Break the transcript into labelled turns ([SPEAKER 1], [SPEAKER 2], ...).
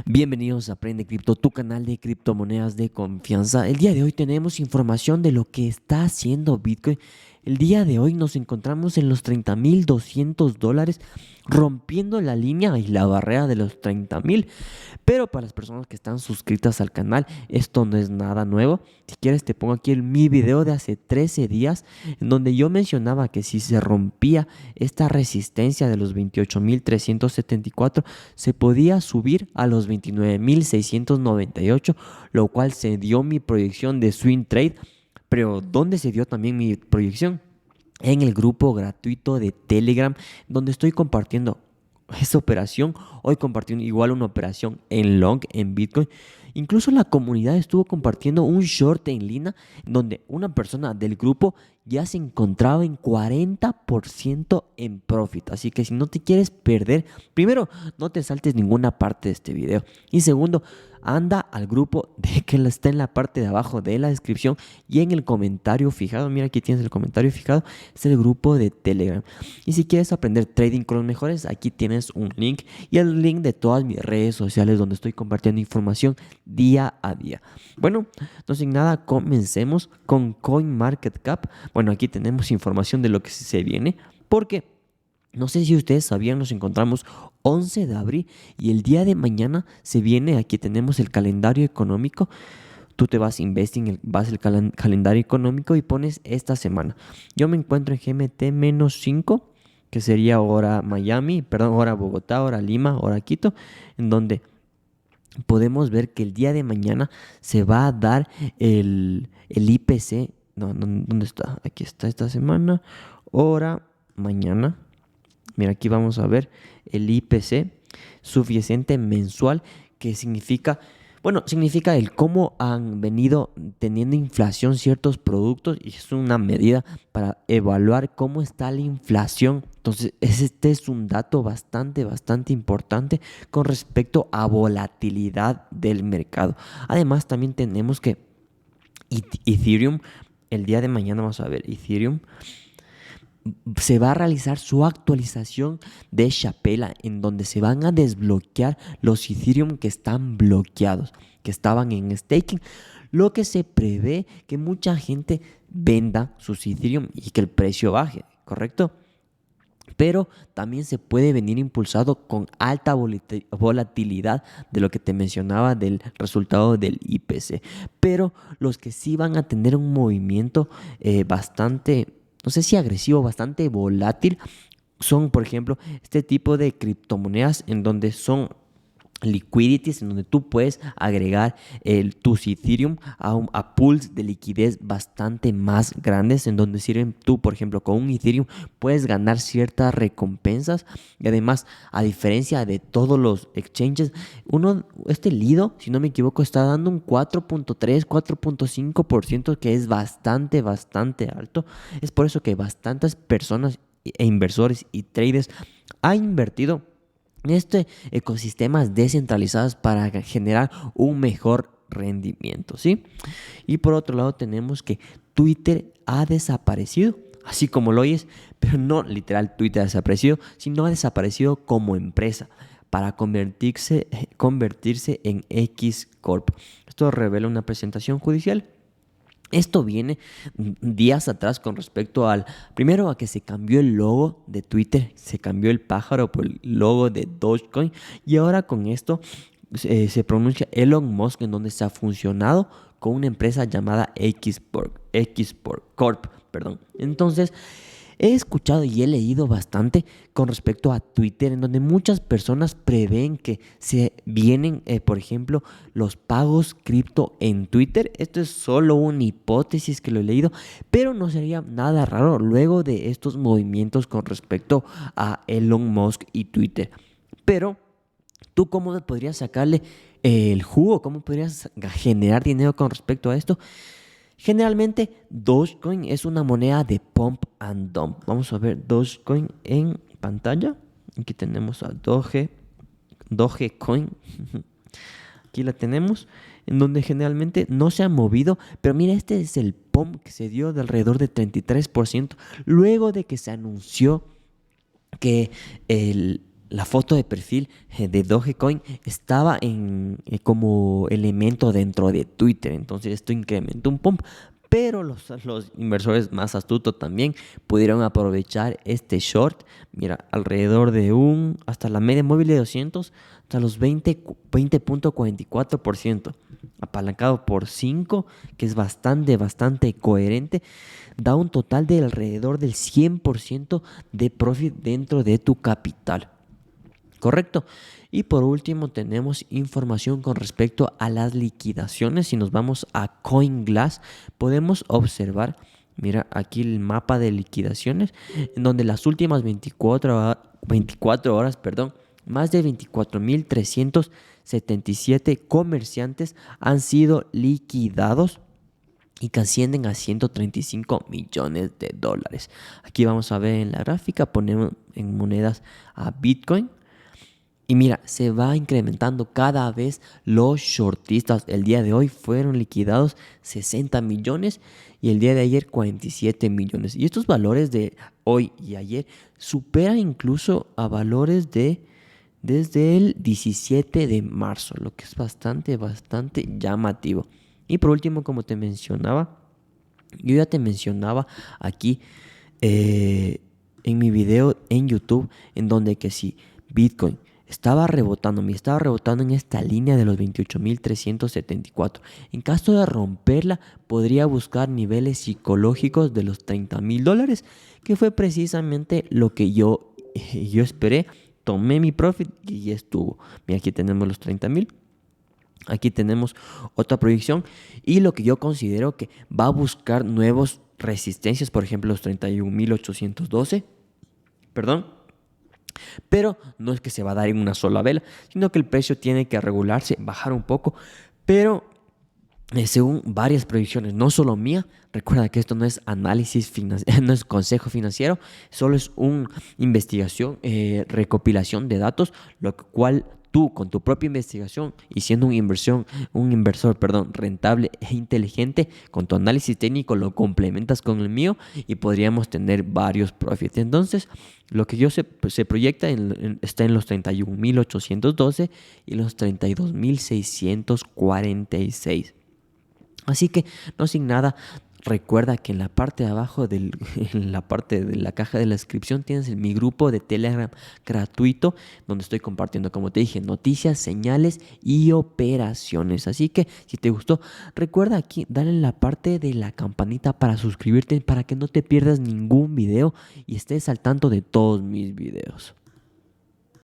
[SPEAKER 1] Bienvenidos a Aprende Cripto, tu canal de criptomonedas de confianza. El día de hoy tenemos información de lo que está haciendo Bitcoin. El día de hoy nos encontramos en los $30,200, rompiendo la línea y la barrera de los 30,000. Pero para las personas que están suscritas al canal, esto no es nada nuevo. Si quieres te pongo aquí mi video de hace 13 días, en donde yo mencionaba que si se rompía esta resistencia de los 28,374, se podía subir a los 29,698, lo cual se dio mi proyección de swing trade. Pero ¿dónde se dio también mi proyección? En el grupo gratuito de Telegram, donde estoy compartiendo esa operación. Hoy compartiendo igual una operación en long en Bitcoin. Incluso la comunidad estuvo compartiendo un short en línea donde una persona del grupo ya se encontraba en 40% en profit. Así que si no te quieres perder, primero, no te saltes ninguna parte de este video. Y segundo, anda al grupo de que está en la parte de abajo de la descripción y en el comentario fijado. Mira, aquí tienes el comentario fijado. Es el grupo de Telegram. Y si quieres aprender trading con los mejores, aquí tienes un link y el link de todas mis redes sociales donde estoy compartiendo información día a día. Bueno, no sin nada, comencemos con CoinMarketCap. Bueno, aquí tenemos información de lo que se viene, porque no sé si ustedes sabían, nos encontramos 11 de abril y el día de mañana se viene. Aquí tenemos el calendario económico. Tú te vas a Investing, vas al calendario económico y pones esta semana. Yo me encuentro en GMT-5, que sería hora Miami, perdón, hora Bogotá, hora Lima, hora Quito, en donde podemos ver que el día de mañana se va a dar el IPC. No, ¿dónde está? Aquí está esta semana, hora mañana. Mira, aquí vamos a ver el IPC suficiente mensual, que significa, bueno, significa el cómo han venido teniendo inflación ciertos productos, y es una medida para evaluar cómo está la inflación. Entonces, este es un dato bastante importante con respecto a volatilidad del mercado. Además, también tenemos que Ethereum, el día de mañana vamos a ver Ethereum. Se va a realizar su actualización de Shapella, en donde se van a desbloquear los Ethereum que están bloqueados, que estaban en staking, lo que se prevé que mucha gente venda sus Ethereum y que el precio baje, ¿correcto? Pero también se puede venir impulsado con alta volatilidad de lo que te mencionaba del resultado del IPC. Pero los que sí van a tener un movimiento bastante, no sé si agresivo, bastante volátil, son, por ejemplo, este tipo de criptomonedas en donde son liquidities, en donde tú puedes agregar tus Ethereum a pools de liquidez bastante más grandes, en donde sirven tú, por ejemplo, con un Ethereum puedes ganar ciertas recompensas. Y además, a diferencia de todos los exchanges, este Lido, si no me equivoco, está dando un 4.3, 4.5%, que es bastante alto. Es por eso que bastantes personas e inversores y traders han invertido ecosistemas descentralizados para generar un mejor rendimiento, ¿sí? Y por otro lado tenemos que Twitter ha desaparecido, así como lo oyes, pero no literal Twitter ha desaparecido, sino ha desaparecido como empresa para convertirse en X Corp. Esto revela una presentación judicial. Esto viene días atrás con respecto primero a que se cambió el logo de Twitter, se cambió el pájaro por el logo de Dogecoin, y ahora con esto se pronuncia Elon Musk, en donde se ha funcionado con una empresa llamada X Corp, perdón. Entonces, he escuchado y he leído bastante con respecto a Twitter, en donde muchas personas prevén que se vienen, por ejemplo, los pagos cripto en Twitter. Esto es solo una hipótesis que lo he leído, pero no sería nada raro luego de estos movimientos con respecto a Elon Musk y Twitter. Pero, ¿tú cómo podrías sacarle el jugo? ¿Cómo podrías generar dinero con respecto a esto? Generalmente Dogecoin es una moneda de pump and dump. Vamos a ver Dogecoin en pantalla. Aquí tenemos a Dogecoin. Aquí la tenemos, en donde generalmente no se ha movido. Pero mira, este es el pump que se dio de alrededor de 33%, luego de que se anunció que la foto de perfil de Dogecoin estaba como elemento dentro de Twitter. Entonces esto incrementó un pump. Pero los inversores más astutos también pudieron aprovechar este short. Mira, alrededor de hasta la media móvil de 200, hasta los 20.44%. Apalancado por 5, que es bastante coherente, da un total de alrededor del 100% de profit dentro de tu capital. Correcto. Y por último tenemos información con respecto a las liquidaciones. Si nos vamos a CoinGlass, podemos observar, mira aquí el mapa de liquidaciones, en donde las últimas 24 horas, perdón, más de 24.377 comerciantes han sido liquidados y que ascienden a 135 millones de dólares. Aquí vamos a ver en la gráfica, ponemos en monedas a Bitcoin. Y mira, se va incrementando cada vez los shortistas. El día de hoy fueron liquidados 60 millones y el día de ayer 47 millones. Y estos valores de hoy y ayer superan incluso a valores de desde el 17 de marzo, lo que es bastante llamativo. Y por último, como te mencionaba, yo ya te mencionaba aquí en mi video en YouTube, en donde que si Bitcoin estaba rebotando en esta línea de los 28.374. En caso de romperla, podría buscar niveles psicológicos de los $30,000, que fue precisamente lo que yo esperé. Tomé mi profit y ya estuvo. Mira, aquí tenemos los 30,000. Aquí tenemos otra proyección y lo que yo considero que va a buscar nuevos resistencias, por ejemplo, los 31.812. Perdón. Pero no es que se va a dar en una sola vela, sino que el precio tiene que regularse, bajar un poco. Pero según varias proyecciones, no solo mía, recuerda que esto no es análisis financiero, no es consejo financiero, solo es una investigación, recopilación de datos, lo cual tú con tu propia investigación y siendo un inversor, rentable e inteligente, con tu análisis técnico lo complementas con el mío y podríamos tener varios profits. Entonces, lo que yo se proyecta está en los 31.812 y los 32.646. Así que, no sin nada, recuerda que en la parte de abajo, en la parte de la caja de la descripción, tienes mi grupo de Telegram gratuito, donde estoy compartiendo, como te dije, noticias, señales y operaciones. Así que, si te gustó, recuerda aquí, dale en la parte de la campanita para suscribirte, para que no te pierdas ningún video y estés al tanto de todos mis videos.